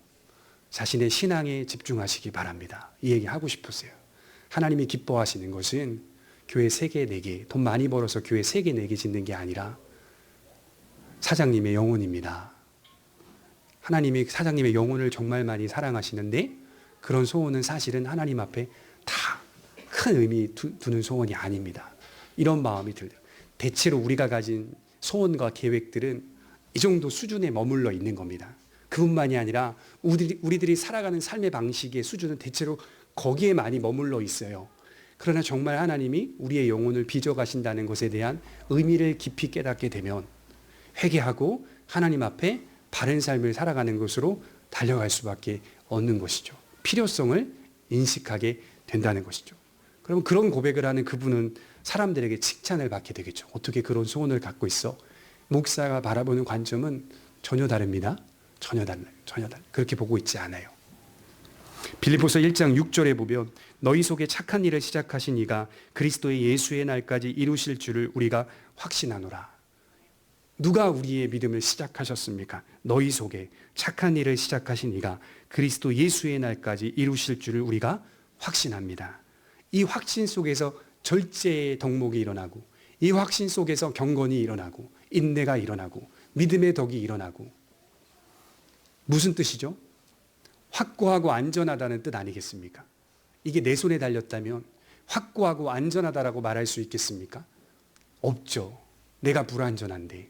자신의 신앙에 집중하시기 바랍니다. 이 얘기 하고 싶었어요. 하나님이 기뻐하시는 것은 교회 3개, 4개, 돈 많이 벌어서 교회 3개, 4개 짓는 게 아니라 사장님의 영혼입니다. 하나님이 사장님의 영혼을 정말 많이 사랑하시는데 그런 소원은 사실은 하나님 앞에 다 큰 의미 두는 소원이 아닙니다. 이런 마음이 들어요. 대체로 우리가 가진 소원과 계획들은 이 정도 수준에 머물러 있는 겁니다. 그뿐만이 아니라 우리들이 살아가는 삶의 방식의 수준은 대체로 거기에 많이 머물러 있어요. 그러나 정말 하나님이 우리의 영혼을 빚어가신다는 것에 대한 의미를 깊이 깨닫게 되면 회개하고 하나님 앞에 바른 삶을 살아가는 것으로 달려갈 수밖에 없는 것이죠. 필요성을 인식하게 된다는 것이죠. 그럼 그런 고백을 하는 그분은 사람들에게 칭찬을 받게 되겠죠. 어떻게 그런 소원을 갖고 있어? 목사가 바라보는 관점은 전혀 다릅니다. 전혀 달라요. 그렇게 보고 있지 않아요. 빌립보서 1장 6절에 보면 너희 속에 착한 일을 시작하신 이가 그리스도의 예수의 날까지 이루실 줄을 우리가 확신하노라. 누가 우리의 믿음을 시작하셨습니까? 너희 속에 착한 일을 시작하신 이가 그리스도 예수의 날까지 이루실 줄을 우리가 확신합니다. 이 확신 속에서 절제의 덕목이 일어나고 이 확신 속에서 경건이 일어나고 인내가 일어나고 믿음의 덕이 일어나고 무슨 뜻이죠? 확고하고 안전하다는 뜻 아니겠습니까? 이게 내 손에 달렸다면 확고하고 안전하다라고 말할 수 있겠습니까? 없죠. 내가 불안전한데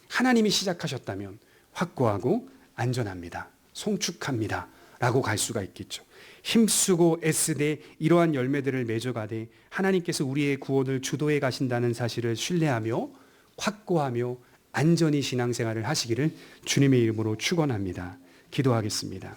하나님이 시작하셨다면 확고하고 안전합니다. 송축합니다. 라고 갈 수가 있겠죠. 힘쓰고 애쓰되 이러한 열매들을 맺어가되 하나님께서 우리의 구원을 주도해 가신다는 사실을 신뢰하며 확고하며 안전히 신앙생활을 하시기를 주님의 이름으로 축원합니다. 기도하겠습니다.